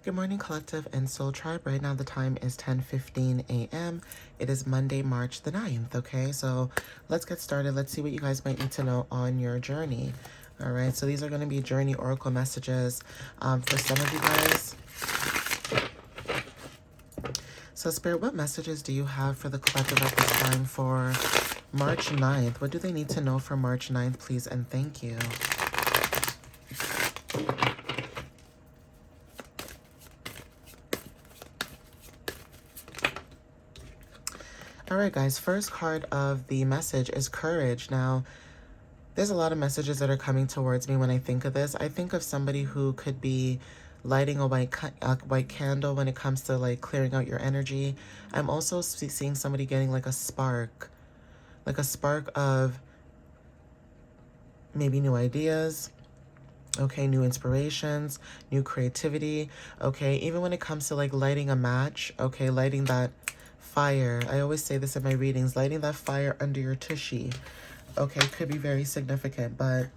Good morning, Collective and Soul Tribe. Right now the time is 10:15 a.m. It is Monday, March the 9th, okay? So let's get started. Let's see what you guys might need to know on your journey. All right, so these are going to be journey oracle messages for some of you guys. So Spirit, what messages do you have for the collective at this time for March 9th? What do they need to know for March 9th, please? And thank you. All right, guys, first card of the message is courage. Now, there's a lot of messages that are coming towards me when I think of this. I think of somebody who could be lighting a white candle when it comes to like clearing out your energy. I'm also seeing somebody getting like a spark of maybe new ideas, okay, new inspirations, new creativity, okay, even when it comes to like lighting a match, okay, lighting that fire. I always say this in my readings, lighting that fire under your tushy, okay, could be very significant. But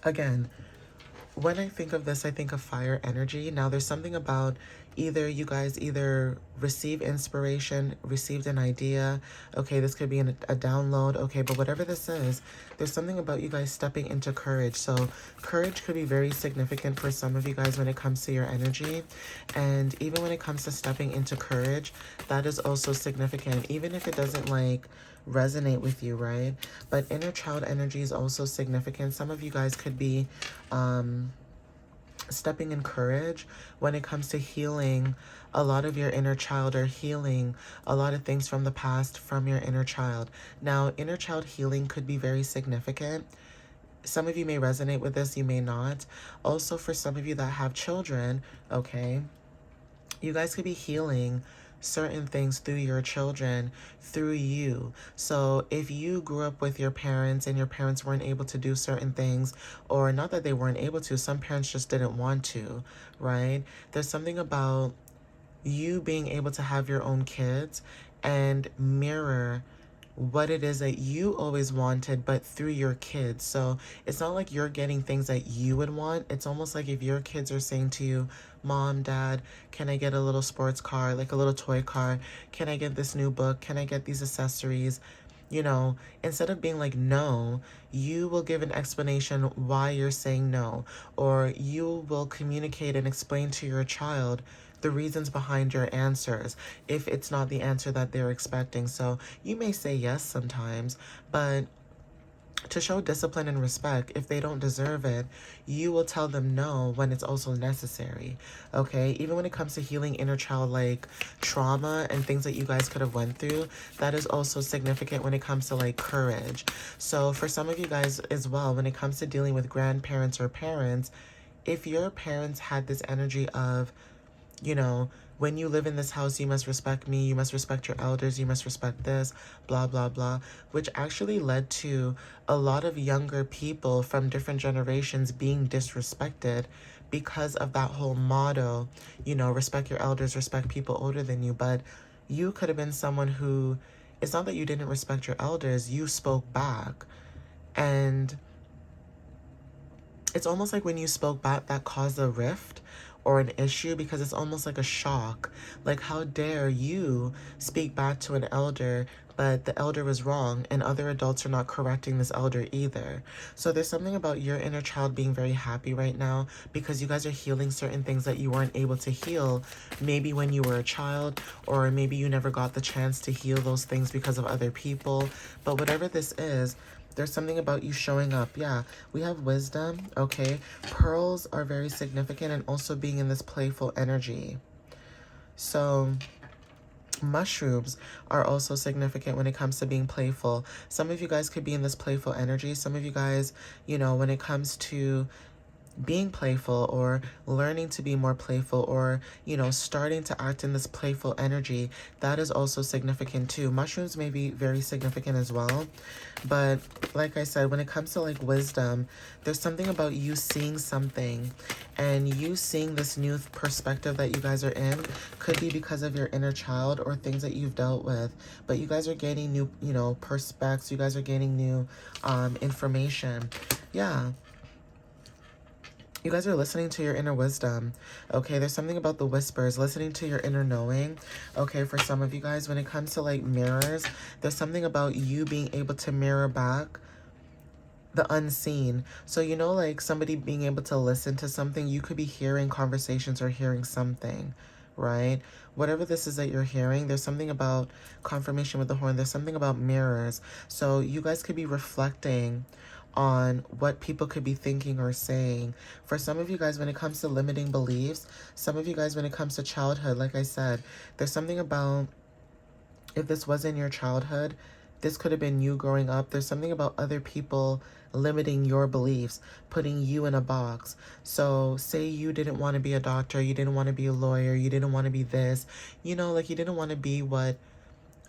again, when I think of this, I think of fire energy. Now, there's something about either you guys either receive inspiration, received an idea. Okay, this could be a download. Okay, but whatever this is, there's something about you guys stepping into courage. So courage could be very significant for some of you guys when it comes to your energy. And even when it comes to stepping into courage, that is also significant. Even if it doesn't like resonate with you, right? But inner child energy is also significant. Some of you guys could be stepping in courage when it comes to healing a lot of your inner child, or healing a lot of things from the past from your inner child. Now, inner child healing could be very significant. Some of you may resonate with this, you may not. Also, for some of you that have children, okay, you guys could be healing certain things through your children, through you. So if you grew up with your parents and your parents weren't able to do certain things, or not that they weren't able to, some parents just didn't want to, right? There's something about you being able to have your own kids and mirror what it is that you always wanted, but through your kids. So it's not like you're getting things that you would want. It's almost like if your kids are saying to you, Mom, Dad, can I get a little sports car, like a little toy car? Can I get this new book? Can I get these accessories? You know, instead of being like, no, you will give an explanation why you're saying no, or you will communicate and explain to your child the reasons behind your answers if it's not the answer that they're expecting. So you may say yes sometimes, but to show discipline and respect, if they don't deserve it, you will tell them no when it's also necessary, okay? Even when it comes to healing inner child like trauma and things that you guys could have went through, that is also significant when it comes to like courage. So for some of you guys as well, when it comes to dealing with grandparents or parents, if your parents had this energy of, you know, when you live in this house, you must respect me, you must respect your elders, you must respect this, blah, blah, blah, which actually led to a lot of younger people from different generations being disrespected because of that whole motto, you know, respect your elders, respect people older than you. But you could have been someone who, it's not that you didn't respect your elders, you spoke back. And it's almost like when you spoke back, that caused a rift or an issue, because it's almost like a shock. Like, how dare you speak back to an elder, but the elder was wrong and other adults are not correcting this elder either. So there's something about your inner child being very happy right now because you guys are healing certain things that you weren't able to heal maybe when you were a child, or maybe you never got the chance to heal those things because of other people. But whatever this is, there's something about you showing up. Yeah, we have wisdom, okay? Pearls are very significant, and also being in this playful energy. So mushrooms are also significant when it comes to being playful. Some of you guys could be in this playful energy. Some of you guys, you know, when it comes to being playful or learning to be more playful, or, you know, starting to act in this playful energy, that is also significant too. Mushrooms may be very significant as well. But like I said, when it comes to like wisdom, there's something about you seeing something and you seeing this new perspective that you guys are in. Could be because of your inner child or things that you've dealt with, but you guys are gaining new, you know, perspectives. You guys are gaining new information. Yeah. You guys are listening to your inner wisdom. Okay, there's something about the whispers, listening to your inner knowing. Okay, for some of you guys, when it comes to like mirrors, there's something about you being able to mirror back the unseen. So, you know, like somebody being able to listen to something, you could be hearing conversations or hearing something, right? Whatever this is that you're hearing, there's something about confirmation with the horn. There's something about mirrors. So you guys could be reflecting on what people could be thinking or saying. For some of you guys, when it comes to limiting beliefs, some of you guys, when it comes to childhood, like I said, there's something about, if this was in your childhood, this could have been you growing up. There's something about other people limiting your beliefs, putting you in a box. So say you didn't want to be a doctor, you didn't want to be a lawyer, you didn't want to be this, you know, like you didn't want to be what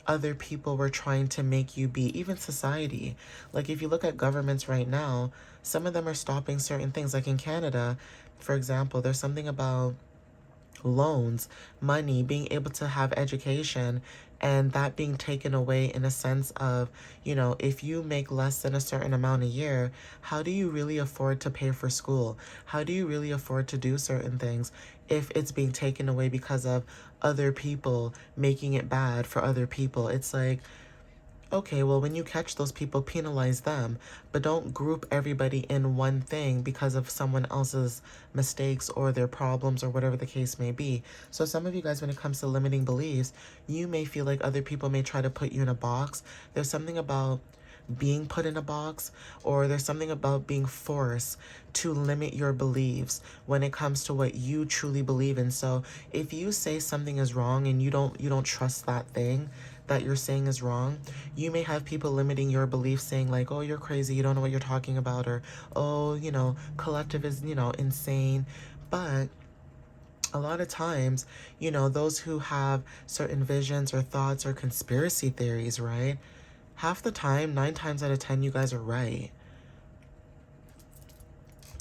other people were trying to make you be, even society. Like if you look at governments right now, some of them are stopping certain things. Like in Canada, for example, there's something about loans, money, being able to have education, and that being taken away in a sense of, you know, if you make less than a certain amount a year, how do you really afford to pay for school? How do you really afford to do certain things if it's being taken away because of other people making it bad for other people? It's like, okay, well, when you catch those people, penalize them, but don't group everybody in one thing because of someone else's mistakes or their problems or whatever the case may be. So some of you guys, when it comes to limiting beliefs, you may feel like other people may try to put you in a box. There's something about being put in a box, or there's something about being forced to limit your beliefs when it comes to what you truly believe in. So if you say something is wrong and you don't trust that thing that you're saying is wrong, you may have people limiting your beliefs, saying like, oh, you're crazy, you don't know what you're talking about, or oh, you know, collective is, you know, insane. But a lot of times, you know, those who have certain visions or thoughts or conspiracy theories, right? Half the time, 9 times out of 10, you guys are right.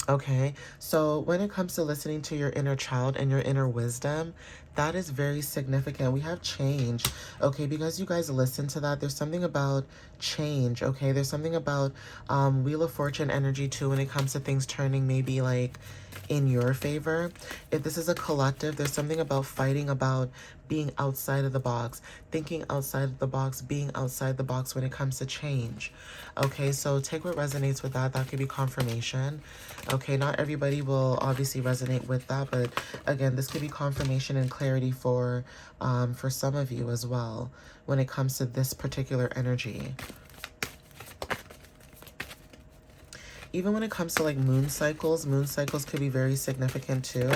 Okay, so when it comes to listening to your inner child and your inner wisdom, that is very significant. We have change, okay, because you guys listen to that. There's something about change, okay? There's something about Wheel of Fortune energy too when it comes to things turning maybe like in your favor. If this is a collective, there's something about fighting about being outside of the box, thinking outside of the box, being outside the box when it comes to change. Okay, so take what resonates with that. That could be confirmation. Okay, not everybody will obviously resonate with that, but again, this could be confirmation and clarity for some of you as well when it comes to this particular energy. Even when it comes to like moon cycles could be very significant too.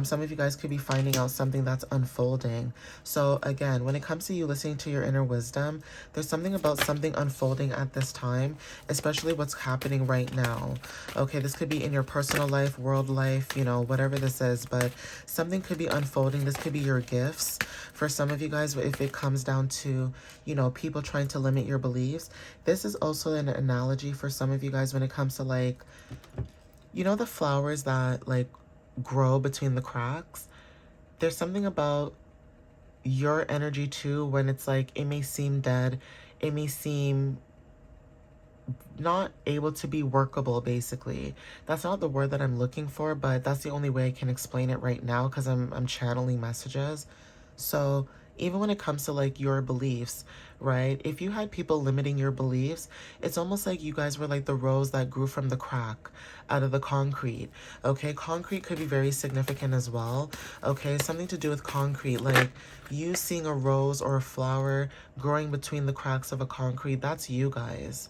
Some of you guys could be finding out something that's unfolding. So again, when it comes to you listening to your inner wisdom, there's something about something unfolding at this time, especially what's happening right now. Okay, this could be in your personal life, world life, you know, whatever this is, but something could be unfolding. This could be your gifts. For some of you guys, if it comes down to, you know, people trying to limit your beliefs, this is also an analogy for some of you guys when it comes to like, you know, the flowers that like grow between the cracks. There's something about your energy too when it's like it may seem dead, it may seem not able to be workable. Basically, that's not the word that I'm looking for, but that's the only way I can explain it right now because I'm channeling messages. So even when it comes to like your beliefs, right? If you had people limiting your beliefs, it's almost like you guys were like the rose that grew from the crack out of the concrete. Okay, concrete could be very significant as well. Okay, something to do with concrete, like you seeing a rose or a flower growing between the cracks of a concrete. That's you guys.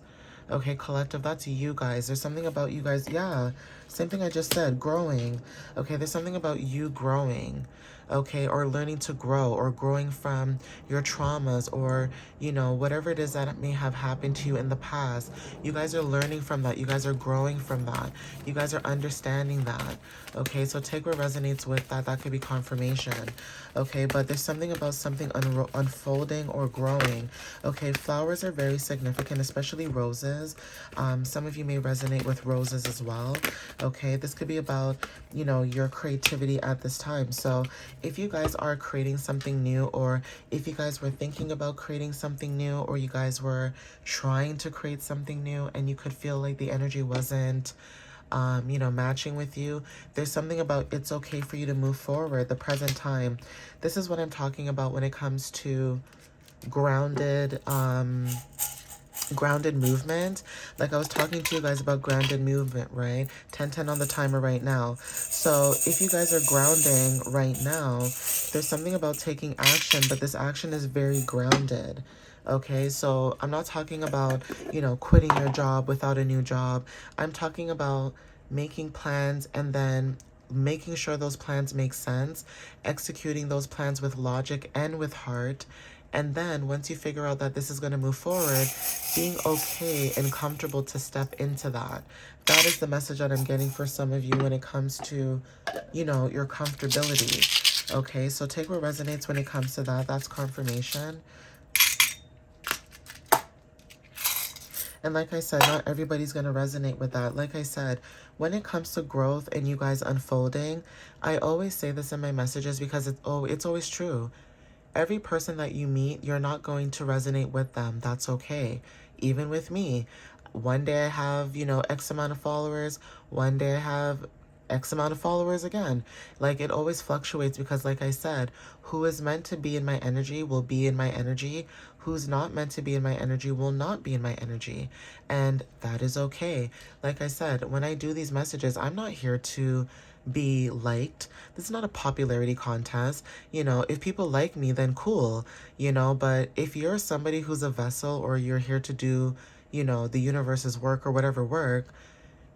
Okay, collective, that's you guys. There's something about you guys. Yeah, same thing I just said, growing. Okay, there's something about you growing. Okay, or learning to grow, or growing from your traumas, or, you know, whatever it is that may have happened to you in the past. You guys are learning from that. You guys are growing from that. You guys are understanding that. Okay, so take what resonates with that. That could be confirmation. Okay, but there's something about something unfolding or growing. Okay, flowers are very significant, especially roses. Some of you may resonate with roses as well. Okay, this could be about, you know, your creativity at this time. So if you guys are creating something new, or if you guys were thinking about creating something new, or you guys were trying to create something new and you could feel like the energy wasn't matching with you. There's something about it's okay for you to move forward, the present time. This is what I'm talking about when it comes to grounded, grounded movement. Like I was talking to you guys about grounded movement, right? 10:10 on the timer right now. So if you guys are grounding right now, there's something about taking action, but this action is very grounded. Okay, so I'm not talking about, quitting your job without a new job. I'm talking about making plans and then making sure those plans make sense, executing those plans with logic and with heart. And then once you figure out that this is going to move forward, being okay and comfortable to step into that. That is the message that I'm getting for some of you when it comes to, your comfortability. Okay, so take what resonates when it comes to that. That's confirmation. And like I said, not everybody's going to resonate with that. Like I said, when it comes to growth and you guys unfolding, I always say this in my messages because it's always true. Every person that you meet, you're not going to resonate with them. That's okay. Even with me. One day I have, X amount of followers. One day I have X amount of followers again. Like it always fluctuates because like I said, who is meant to be in my energy will be in my energy. Who's not meant to be in my energy will not be in my energy. And that is okay. Like I said, when I do these messages, I'm not here to be liked. This is not a popularity contest. If people like me, then cool, but if you're somebody who's a vessel or you're here to do, the universe's work or whatever work,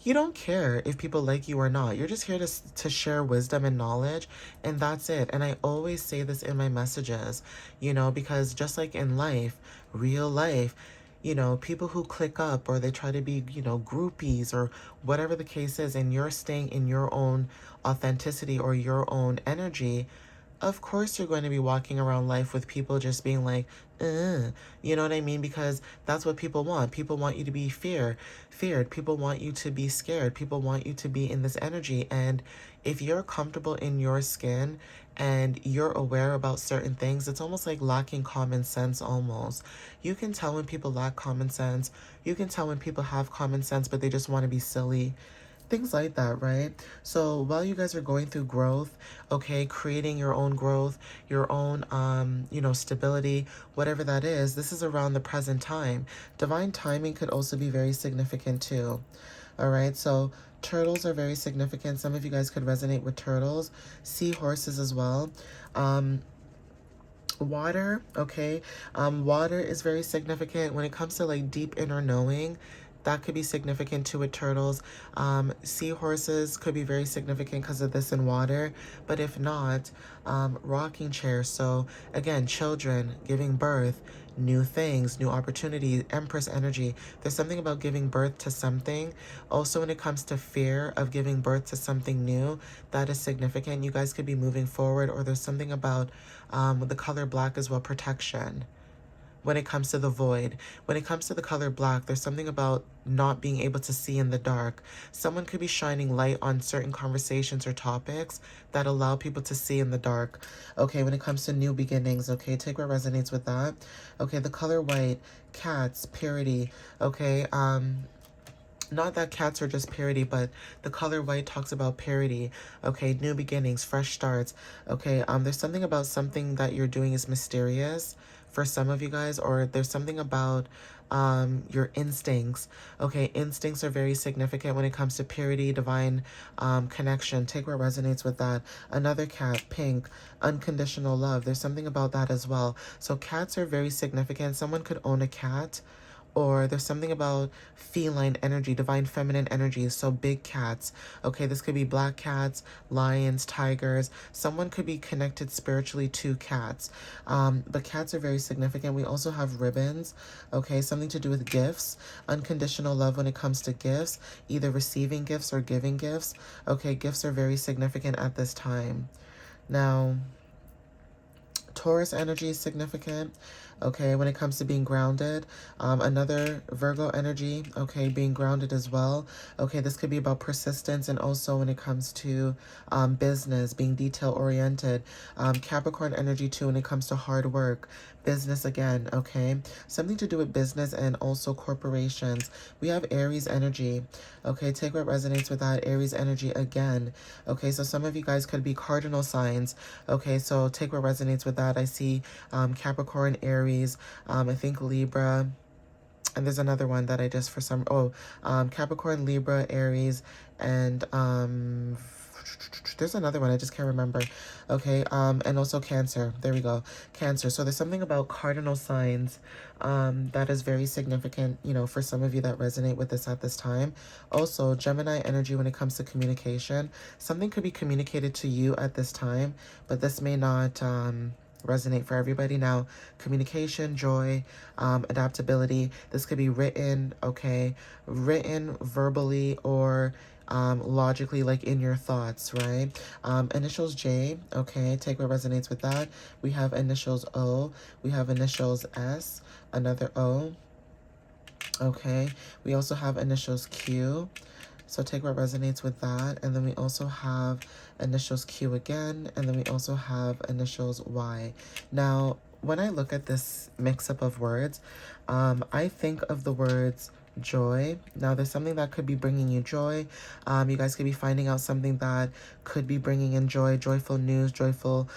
you don't care if people like you or not. You're just here to share wisdom and knowledge, and that's it. And I always say this in my messages, because just like in life, real life, people who click up or they try to be, groupies or whatever the case is, and you're staying in your own authenticity or your own energy, of course you're going to be walking around life with people just being like, you know what I mean? Because that's what people want. People want you to be feared. People want you to be scared. People want you to be in this energy. And if you're comfortable in your skin and you're aware about certain things, it's almost like lacking common sense almost. You can tell when people lack common sense. You can tell when people have common sense, but they just want to be silly. Things like that, right? So while you guys are going through growth, okay, creating your own growth, your own, stability, whatever that is, this is around the present time. Divine timing could also be very significant too. All right, so turtles are very significant. Some of you guys could resonate with turtles, seahorses as well. Water, okay. Water is very significant when it comes to like deep inner knowing. That could be significant too with turtles. Seahorses could be very significant because of this in water. But if not, rocking chairs. So again, children, giving birth, new things, new opportunities, Empress energy. There's something about giving birth to something. Also, when it comes to fear of giving birth to something new, that is significant. You guys could be moving forward, or there's something about the color black as well, protection. When it comes to the void, when it comes to the color black, there's something about not being able to see in the dark. Someone could be shining light on certain conversations or topics that allow people to see in the dark. Okay, when it comes to new beginnings, okay, take what resonates with that. Okay, the color white, cats, purity, okay, not that cats are just purity, but the color white talks about purity. Okay, new beginnings, fresh starts. Okay, there's something about something that you're doing is mysterious for some of you guys, or there's something about your instincts. Okay, instincts are very significant when it comes to purity, divine connection. Take what resonates with that. Another cat, pink, unconditional love. There's something about that as well. So cats are very significant. Someone could own a cat, or there's something about feline energy, divine feminine energy. So big cats. Okay, this could be black cats, lions, tigers. Someone could be connected spiritually to cats. But cats are very significant. We also have ribbons. Okay, something to do with gifts. Unconditional love when it comes to gifts, either receiving gifts or giving gifts. Okay, gifts are very significant at this time. Now, Taurus energy is significant, okay, when it comes to being grounded. Another Virgo energy, okay, being grounded as well. Okay, this could be about persistence, and also when it comes to business, being detail-oriented. Capricorn energy, too, when it comes to hard work. Business again, okay? Something to do with business and also corporations. We have Aries energy, okay? Take what resonates with that. Aries energy again, okay? So some of you guys could be cardinal signs, okay? So take what resonates with that. I see Capricorn, Aries, I think Libra, and there's another one that I just for some, Capricorn, Libra, Aries, and there's another one I just can't remember. Okay, and also Cancer. There we go. Cancer. So there's something about cardinal signs that is very significant, you know, for some of you that resonate with this at this time. Also, Gemini energy when it comes to communication. Something could be communicated to you at this time, but this may not resonate for everybody. Now, communication, joy, adaptability. This could be written, okay, written verbally or logically, like in your thoughts, right? Initials J, okay, take what resonates with that. We have initials O, we have initials S, another O, okay. We also have initials Q, so take what resonates with that. And then we also have initials Q again, and then we also have initials Y. Now, when I look at this mix-up of words, I think of the words joy. Now, there's something that could be bringing you joy. You guys could be finding out something that could be bringing in joy, joyful news, joyful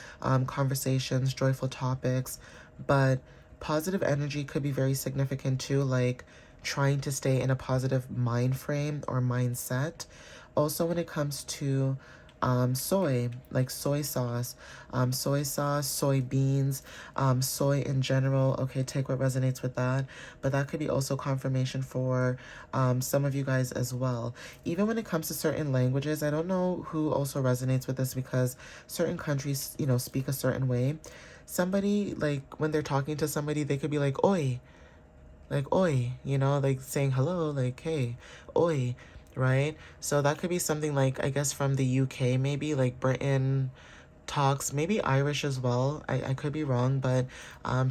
conversations, joyful topics. But positive energy could be very significant too, like trying to stay in a positive mind frame or mindset. Also, when it comes to soy, like soy sauce, soybeans, soy in general. Okay, take what resonates with that. But that could be also confirmation for some of you guys as well. Even when it comes to certain languages, I don't know who also resonates with this because certain countries, you know, speak a certain way. Somebody, like, when they're talking to somebody, they could be like oi, you know, like saying hello, like hey, oi, right? So that could be something like, I guess, from the UK, maybe like Britain talks, maybe Irish as well. I could be wrong, but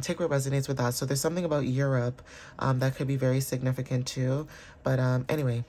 take what resonates with that. So there's something about Europe that could be very significant too. But anyway,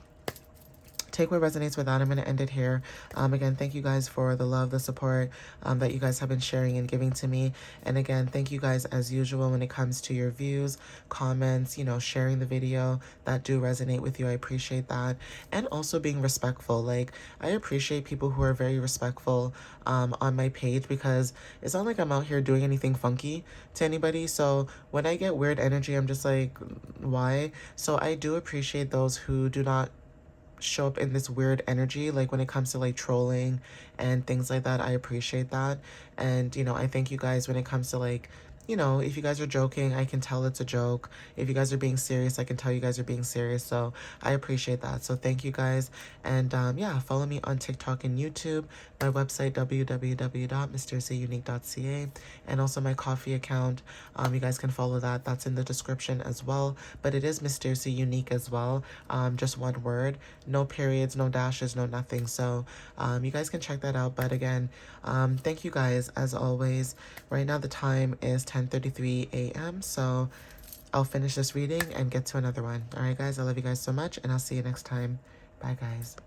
take what resonates with that. I'm going to end it here. Again, thank you guys for the love, the support that you guys have been sharing and giving to me. And again, thank you guys as usual when it comes to your views, comments, you know, sharing the video that do resonate with you. I appreciate that. And also being respectful. Like, I appreciate people who are very respectful on my page because it's not like I'm out here doing anything funky to anybody. So when I get weird energy, I'm just like, why? So I do appreciate those who do not show up in this weird energy, like when it comes to like trolling and things like that. I appreciate that. And you know, I thank you guys when it comes to like, you know, if you guys are joking, I can tell it's a joke. If you guys are being serious, I can tell you guys are being serious. So I appreciate that. So thank you guys. And yeah, follow me on TikTok and YouTube, my website, www.mysteriouslyunique.ca, and also my coffee account. You guys can follow that. That's in the description as well. But it is Mysteriously Unique as well. Just one word, no periods, no dashes, no nothing. So you guys can check that out. But again, thank you guys as always. Right now the time is 10:33 a.m. So I'll finish this reading and get to another one. All right, guys, I love you guys so much, and I'll see you next time. Bye, guys.